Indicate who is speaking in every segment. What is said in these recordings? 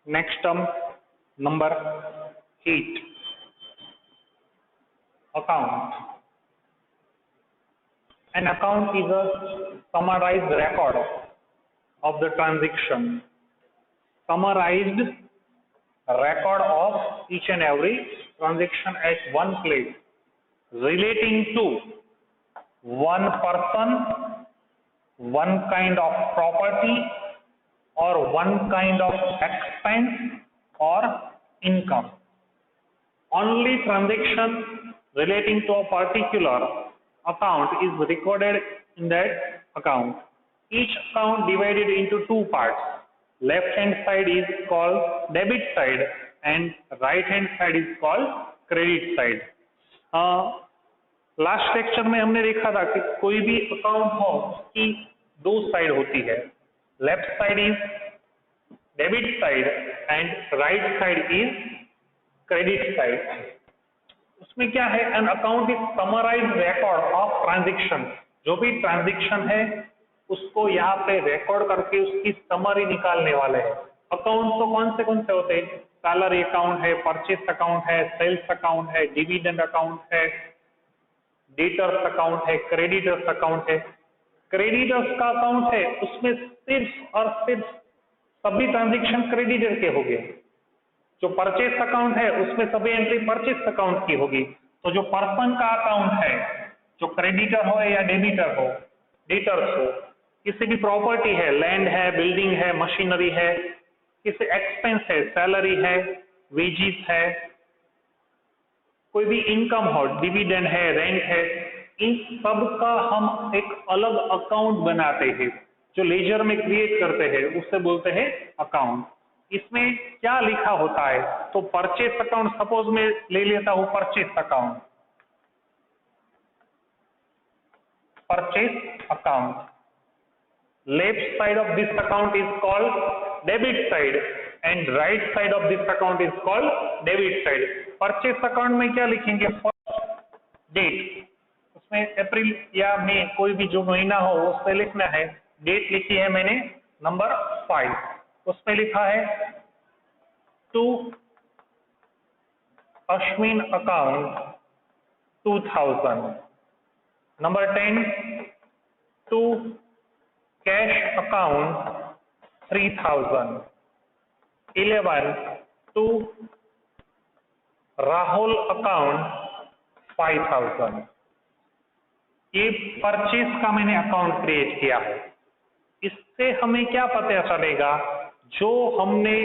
Speaker 1: Next term, number 8, account. An account is a summarized record of the transaction. Summarized record of each and every transaction at one place relating to one person, one kind of property, or one kind of expense or income. Only transaction relating to a particular account is recorded in that account. Each account divided into two parts. Left hand side is called debit side and right hand side is called credit side. Last lecture में हमने देखा था कि कोई भी account हो उसकी दो साइड होती है. Left side is debit side and right side is credit side. उसमें क्या है, N account is summarised record of transaction. जो भी ट्रांजैक्शन है उसको यहाँ पे रिकॉर्ड करके उसकी समरी निकालने वाले हैं. अकाउंट तो कौन से होते हैं? सैलरी अकाउंट है, परचेस अकाउंट है, सेल्स अकाउंट है, डिविडेंड अकाउंट है, डेटर्स अकाउंट है, क्रेडिटर्स अकाउंट है. क्रेडिटर्स का अकाउंट है उसमें सिर्फ और सिर्फ सभी ट्रांजैक्शन क्रेडिटर के होंगे. जो परचेस अकाउंट है उसमें सभी एंट्री परचेस अकाउंट की होगी. तो जो पर्सन का अकाउंट है, जो क्रेडिटर हो या डेबिटर हो, डेटर्स हो, किसी भी प्रॉपर्टी है, लैंड है, बिल्डिंग है, मशीनरी है, किसी एक्सपेंस है, सैलरी है, वेजिस है, कोई भी इनकम हो, डिविडेंड है, रेंट है, इन सब का हम एक अलग अकाउंट बनाते हैं जो लेजर में क्रिएट करते हैं, उससे बोलते हैं अकाउंट. इसमें क्या लिखा होता है? तो परचेस अकाउंट सपोज मैं ले लेता हूं, purchase account, purchase account. Left side of this account is called debit side and right side of this account is called debit side. Purchase account में क्या लिखेंगे? फर्स्ट डेट, उसमें अप्रैल या मई कोई भी जो महीना हो उसमें लिखना है. डेट लिखी है मैंने नंबर 5, उसमें लिखा है to Ashwin account 2000. Number 10 to cash account 3000. 11 to Rahul account 5000. ये परचेस का मैंने अकाउंट क्रिएट किया है. इससे हमें क्या पता चलेगा? जो हमने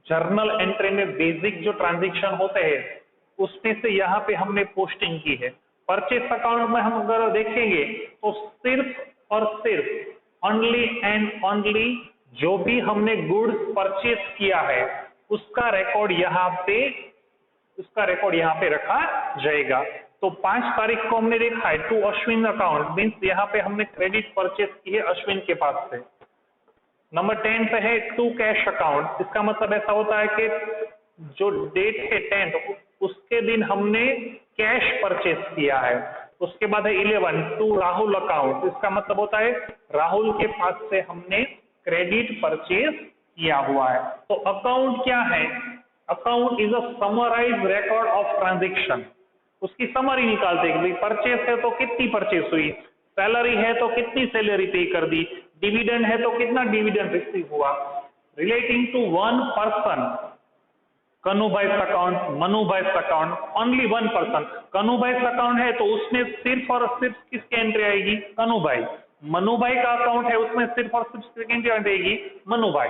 Speaker 1: जर्नल एंट्री में बेसिक जो ट्रांजैक्शन होते हैं उसमें से यहाँ पे हमने पोस्टिंग की है. परचेस अकाउंट में हम अगर देखेंगे तो सिर्फ और सिर्फ ओनली एंड ओनली जो भी हमने गुड्स परचेस किया है उसका रिकॉर्ड यहाँ पे रखा जाएगा. तो 5 तारीख को हमने देखा है टू अश्विन अकाउंट, मीन्स यहाँ पे हमने क्रेडिट परचेस की है अश्विन के पास से. नंबर 10 पे है टू कैश अकाउंट. इसका मतलब ऐसा होता है कि जो डेट है 10 उसके दिन हमने कैश परचेस किया है. उसके बाद है 11 टू राहुल अकाउंट. इसका मतलब होता है राहुल के पास से हमने क्रेडिट परचेस किया हुआ है. तो अकाउंट क्या है? Account is a summarised record of transaction. उसकी समरी निकालते हैं. परचेस है तो कितनी परचेस हुई, सैलरी है तो कितनी सैलरी पे कर दी, डिविडेंड है तो कितना डिविडेंड रिसीव हुआ. रिलेटिंग टू वन पर्सन, कनु भाई अकाउंट, मनु भाई अकाउंट, ओनली वन पर्सन. कनु भाई अकाउंट है तो उसमें सिर्फ और सिर्फ किसकी एंट्री आएगी? कनु भाई. मनु भाई का अकाउंट है उसमें सिर्फ और सिर्फ किसकी एंट्री आएगी? मनु भाई.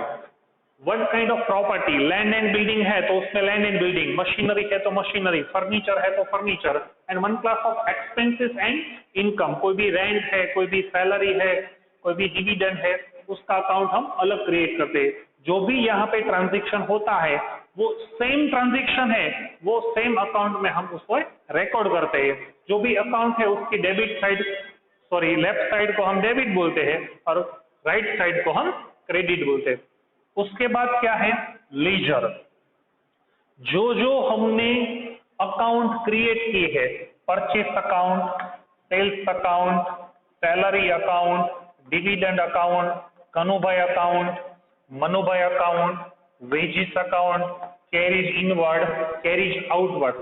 Speaker 1: One kind of property, land and building है तो उसमें लैंड एंड बिल्डिंग, मशीनरी है तो मशीनरी, फर्नीचर है तो furniture. And one class of expenses and income, कोई भी रेंट है, कोई भी सैलरी है, कोई भी डिविडेंड है, उसका अकाउंट हम अलग क्रिएट करते हैं. जो भी यहाँ पे ट्रांजैक्शन होता है वो सेम ट्रांजैक्शन है, वो सेम अकाउंट में हम उसको रिकॉर्ड करते हैं. जो भी अकाउंट है उसकी debit side, sorry left side को हम डेबिट बोलते हैं और राइट साइड को हम क्रेडिट बोलते हैं. उसके बाद क्या है? लेजर. जो हमने अकाउंट क्रिएट किए हैं, purchase account, sales account, salary account, dividend account, Kanubhai account, Manubhai account, wages account, carriage inward, carriage outward.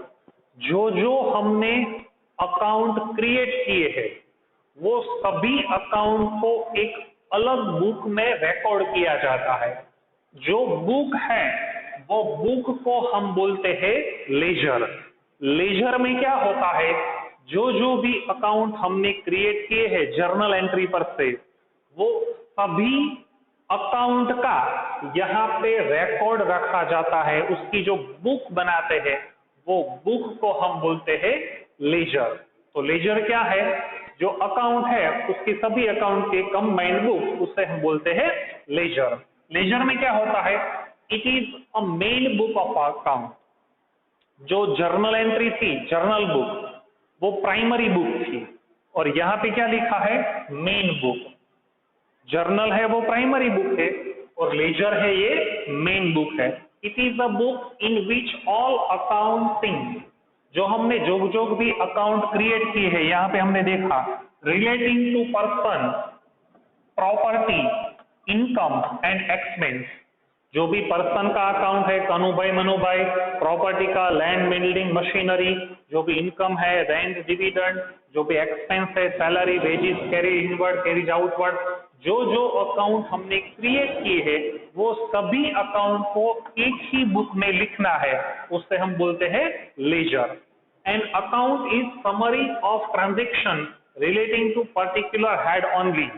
Speaker 1: जो जो हमने अकाउंट क्रिएट किए हैं वो सभी अकाउंट को एक अलग बुक में रिकॉर्ड किया जाता है। जो बुक है वो बुक को हम बोलते हैं लेजर। लेजर में क्या होता है, जो जो भी अकाउंट हमने क्रिएट किए हैं जर्नल एंट्री पर से, वो सभी अकाउंट का यहाँ पे रिकॉर्ड रखा जाता है। उसकी जो बुक बनाते हैं वो बुक को हम बोलते हैं लेजर। तो लेजर क्या है, जो अकाउंट है उसकी सभी अकाउंट के कंबाइंड बुक, उससे हम बोलते हैं लेजर। लेजर में क्या होता है, it is a main book of account. जो जर्नल एंट्री थी, जर्नल बुक, वो प्राइमरी बुक थी और यहाँ पे क्या लिखा है, मेन बुक। जर्नल है वो प्राइमरी बुक है और लेजर है ये मेन बुक है। It is a book in which all accounting, जो हमने जो भी अकाउंट क्रिएट किए हैं, यहाँ पे हमने देखा relating to person, property, income and expense. जो भी पर्सन का अकाउंट है कनुभाई मनुभाई, प्रॉपर्टी का लैंड बिल्डिंग मशीनरी, जो भी इनकम है रेंट डिविडेंड, जो भी एक्सपेंस है salary wages, carry inward carriage outward, जो जो अकाउंट हमने क्रिएट किए हैं वो सभी अकाउंट को एक ही बुक में लिखना है, उससे हम बोलते हैं ledger. An account is summary of transaction relating to particular head only.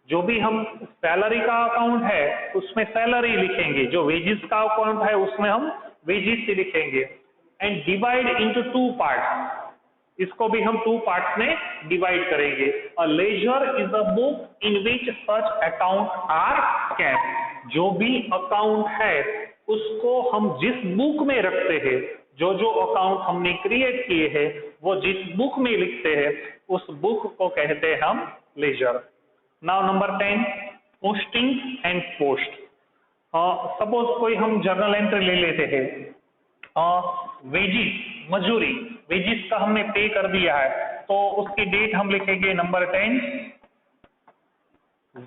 Speaker 1: जो भी हम सैलरी का अकाउंट है उसमें सैलरी लिखेंगे, जो वेजेस का अकाउंट है उसमें हम वेजेस ही लिखेंगे। एंड डिवाइड इनटू 2 पार्ट्स, इसको भी हम 2 पार्ट्स में डिवाइड करेंगे। A ledger is a book in which such account are kept. जो भी अकाउंट है उसको हम जिस बुक में रखते हैं, जो जो अकाउंट हमने क्रिएट किए हैं वो जिस बुक में लिखते हैं उस बुक को कहते हैं हम ledger. Now number 10, posting and post. Suppose कोई हम जर्नल एंट्री ले लेते हैं, वेजिस, मजूरी, वेजिस का हमने पे कर दिया है तो उसकी डेट हम लिखेंगे number 10,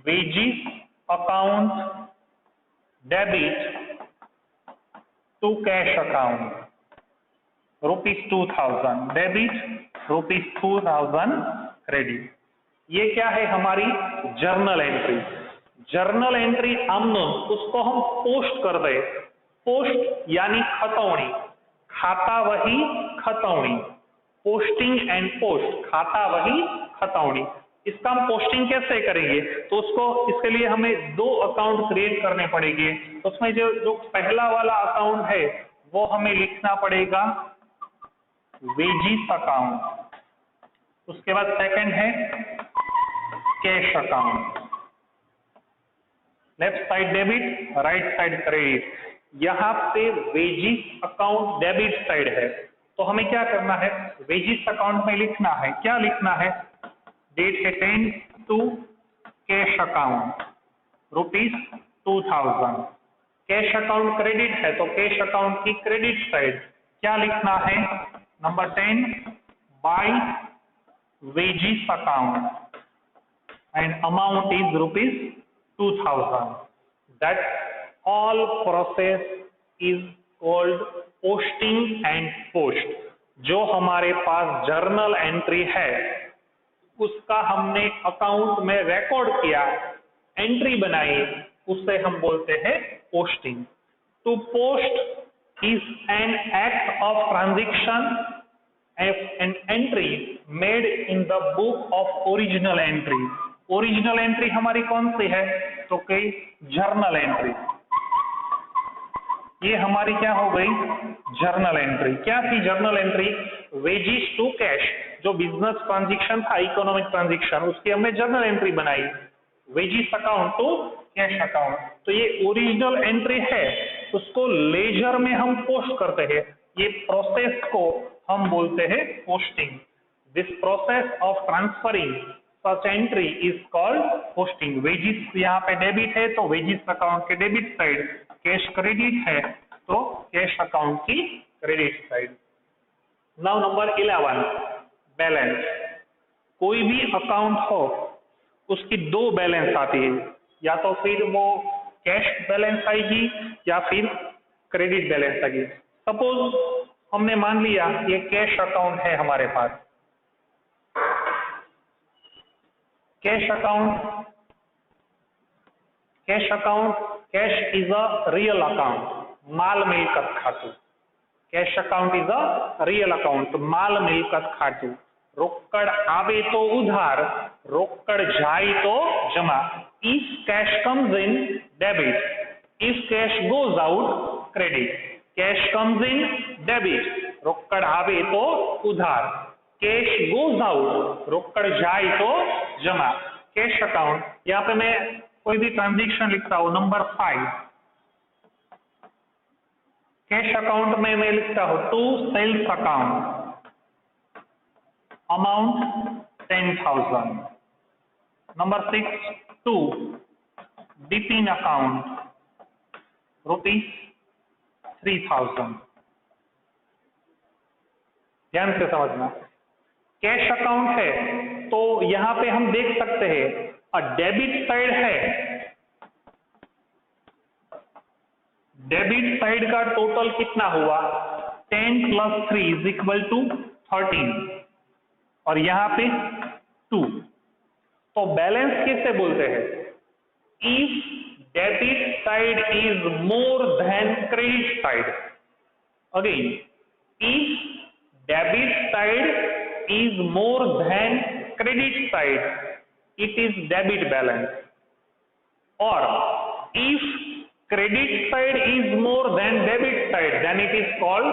Speaker 1: wages account debit to cash account ₹2000 debit, ₹2000 credit. ये क्या है, हमारी जर्नल एंट्री। जर्नल एंट्री हमने उसको हम पोस्ट कर दे। पोस्ट यानी खतौनी, खाता वही खतौनी, पोस्टिंग एंड पोस्ट, खाता वही खतौनी। इसका हम पोस्टिंग कैसे करेंगे, तो उसको इसके लिए हमें 2 अकाउंट क्रिएट करने पड़ेंगे। तो उसमें जो पहला वाला अकाउंट है वो हमें लिखना पड़ेगा वेजिस अकाउंट, उसके बाद सेकंड है cash account. Left side debit, right side credit. यहाँ पे वेजिस अकाउंट डेबिट साइड है तो हमें क्या करना है, वेजिस अकाउंट में लिखना है, क्या लिखना है, डेट है 10 to cash account ₹2000। Cash account credit है तो कैश अकाउंट की क्रेडिट साइड क्या लिखना है, number 10 by wages account and amount is ₹2000. That all process is called posting and post. जो हमारे पास जर्नल एंट्री है उसका हमने अकाउंट में रिकॉर्ड किया, एंट्री बनाई, उससे हम बोलते हैं posting. To post is an act of transaction an entry made in the book of original entry. Original entry हमारी कौन सी है, तो कई जर्नल एंट्री। ये हमारी क्या हो गई, जर्नल एंट्री। क्या थी journal entry, wages to cash, जो बिजनेस ट्रांजैक्शन था, इकोनॉमिक ट्रांजैक्शन, उसकी हमने जर्नल एंट्री बनाई, wages account to cash account. तो ये ओरिजिनल एंट्री है, उसको लेजर में हम पोस्ट करते हैं। ये प्रोसेस को हम बोलते हैं posting. This process of transferring such entry is called posting. Wages यहाँ पे डेबिट है तो वेजिस अकाउंट के डेबिट साइड, कैश क्रेडिट है तो कैश अकाउंट की credit side. Now number 11, balance. कोई भी अकाउंट हो उसकी 2 बैलेंस आती है, या तो फिर वो कैश बैलेंस आएगी या फिर क्रेडिट बैलेंस आएगी। सपोज हमने मान लिया ये कैश अकाउंट है हमारे पास, cash account, cash is a real account, माल मिलकत खातु। Cash account is a real account, माल मिलकत खातु। रोकड़ आवे तो उधार, रोकड़ जाए तो जमा। If cash comes in debit, if cash goes out credit. Cash comes in debit, रोकड़ आवे तो उधार। कैश गोज आउट, रोकड़ जाए तो जमा। कैश अकाउंट, यहाँ पे मैं कोई भी ट्रांजेक्शन लिखता हूं, नंबर 5 कैश अकाउंट में मैं लिखता हूं to sales account, amount 10,000। Number 6 to Bipin account, ₹3,000। ध्यान से समझना, कैश अकाउंट है तो यहां पे हम देख सकते हैं डेबिट साइड है, डेबिट साइड का टोटल कितना हुआ 10 + 3 = 13 और यहां पे 2। तो बैलेंस कैसे बोलते हैं, if debit side is more than credit side. Again, if debit side is more than credit side, it is debit balance, or if credit side is more than debit side then it is called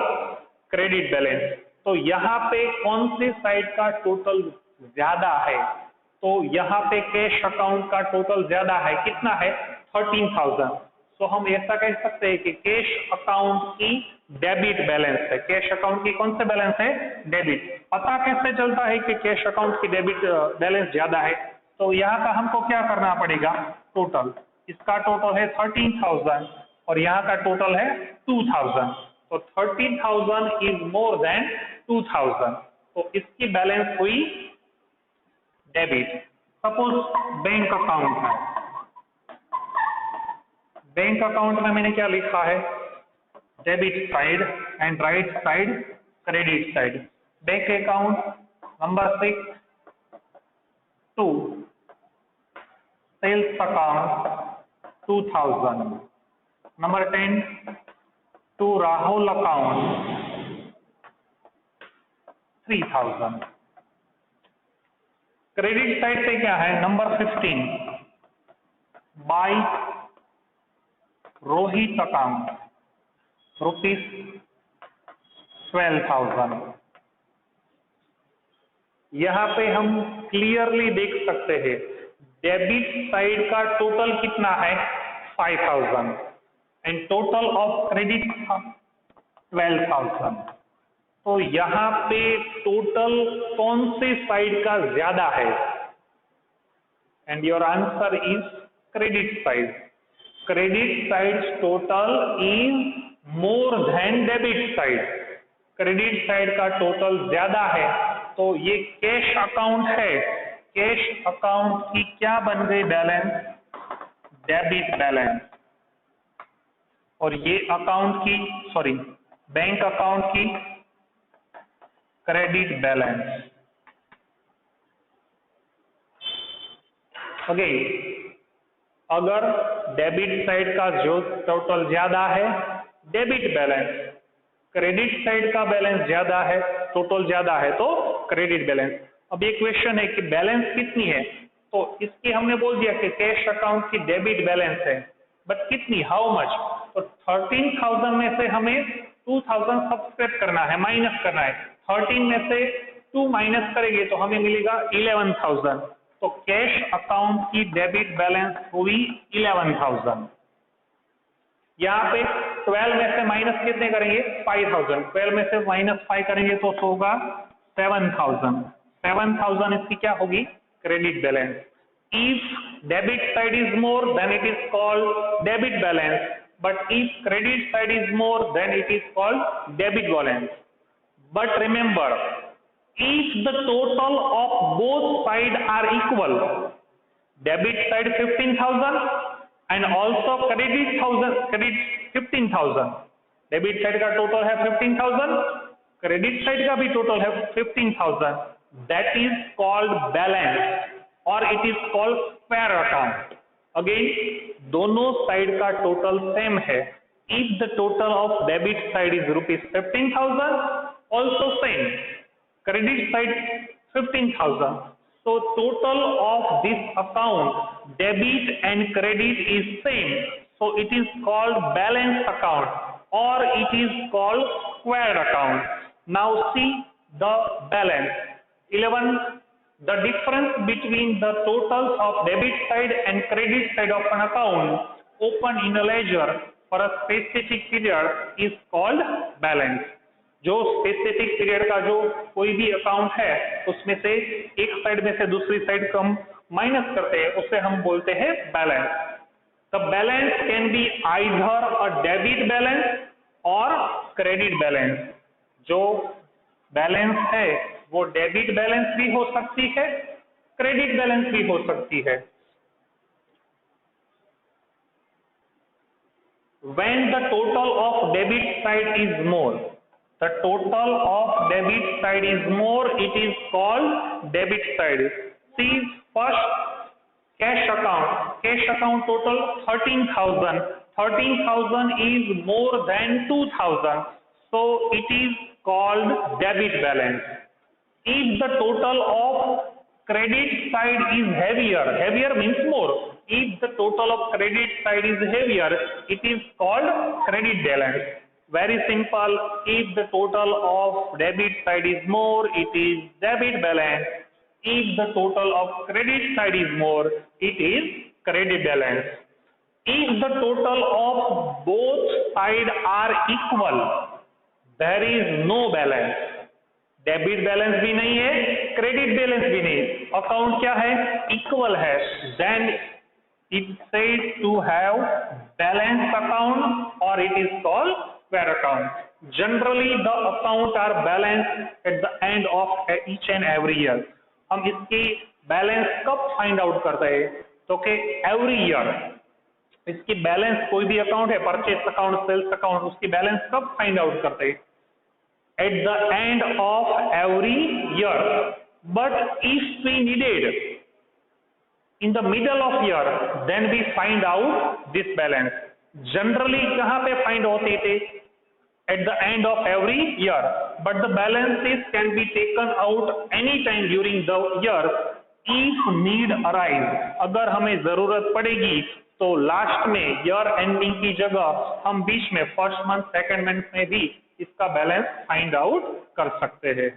Speaker 1: credit balance। तो यहाँ पे कौन सी side का total ज्यादा है, तो यहाँ पे कैश अकाउंट का टोटल ज्यादा है, कितना है 13,000। तो हम ऐसा कह सकते हैं कि कैश अकाउंट की डेबिट बैलेंस है, कैश अकाउंट की कौन से बैलेंस है, डेबिट। पता कैसे चलता है कि कैश अकाउंट की डेबिट बैलेंस ज्यादा है, तो यहाँ का हमको क्या करना पड़ेगा, टोटल, इसका टोटल है 13,000 और यहाँ का टोटल है 2,000। तो 13,000 इज मोर देन 2,000, तो इसकी बैलेंस हुई डेबिट। सपोज बैंक अकाउंट है, बैंक अकाउंट में मैंने क्या लिखा है, debit side and right side credit side. Bank account number 6 to sales account 2,000। Number 10 to Rahul account 3,000। Credit side पे क्या है, नंबर 15 बाय रोहित अकाउंट ₹12,000। यहां पे हम क्लियरली देख सकते हैं डेबिट साइड का टोटल कितना है 5,000 एंड टोटल ऑफ क्रेडिट 12,000। तो यहां पे टोटल कौन से साइड का ज्यादा है, and your answer is credit side. Credit side total is more than debit side, credit side का टोटल ज्यादा है। तो ये कैश अकाउंट है, कैश अकाउंट की क्या बन गई बैलेंस, डेबिट बैलेंस, और ये अकाउंट की सॉरी बैंक अकाउंट की क्रेडिट बैलेंस। ओके, अगर डेबिट साइड का जो टोटल ज्यादा है डेबिट बैलेंस, क्रेडिट साइड का बैलेंस ज्यादा है, टोटल ज्यादा है तो क्रेडिट बैलेंस। अब ये क्वेश्चन है कि बैलेंस कितनी है, तो इसकी हमने बोल दिया कि कैश अकाउंट की डेबिट बैलेंस है, बट कितनी, हाउ मच। तो 13,000 में से हमें 2,000 सब्सट्रैक्ट करना है, माइनस करना है। 13 में से 2 माइनस करेंगे तो हमें मिलेगा 11,000। तो कैश अकाउंट की डेबिट बैलेंस हुई 11,000। यहाँ पे 12 में से माइनस कितने करेंगे 5,000, 12 में से -5 करेंगे तो होगा 7,000। 7,000 इसकी क्या होगी, credit balance. If debit side is more than it is called debit balance, but if credit side is more than it is called debit balance. But remember, if the total of both side are equal, debit side 15,000, and also credit 15,000। Debit side का total है 15,000, credit side का भी total है 15,000। That is called balance और it is called square account. Again दोनों side का total same है। If the total of debit side is ₹15,000, also same credit side 15,000. So total of this account debit and credit is same. So it is called balance account or it is called square account. Now see the balance. 11. The difference between the totals of debit side and credit side of an account open in a ledger for a specific period is called balance. जो specific period का जो कोई भी account है उसमें से एक side में से दूसरी साइड को हम माइनस करते हैं, उसे हम बोलते हैं balance. The balance can be either a debit balance और क्रेडिट बैलेंस। जो बैलेंस है वो डेबिट बैलेंस भी हो सकती है, क्रेडिट बैलेंस भी हो सकती है। When the total of debit side is more, the total of debit side is more, it is called debit side. See first cash account total 13,000. 13,000 is more than 2,000, so it is called debit balance. If the total of credit side is heavier means more. If the total of credit side is heavier, it is called credit balance. Very simple. If the total of debit side is more, it is debit balance. If the total of credit side is more, it is credit balance. If the total of both sides are equal, there is no balance. Debit balance भी नहीं है, credit balance भी नहीं, account क्या है, equal है, then it said to have balance account और it is called square account. Generally the account are balance at the end of each and every year. हम इसकी बैलेंस कब फाइंड आउट करते हैं, तो कि एवरी ईयर इसकी बैलेंस, कोई भी अकाउंट है, परचेस अकाउंट, सेल्स अकाउंट, उसकी बैलेंस कब फाइंड आउट करते हैं, at the end of every year. But if we needed in the middle of year, then we find out this balance. Generally कहाँ पे find होते थे, at the end of every year, but the balances can be taken out any time during the year if need arise. अगर हमें जरूरत पड़ेगी तो last में ईयर एंडिंग की जगह हम बीच में फर्स्ट मंथ सेकेंड मंथ में भी इसका बैलेंस फाइंड आउट कर सकते हैं।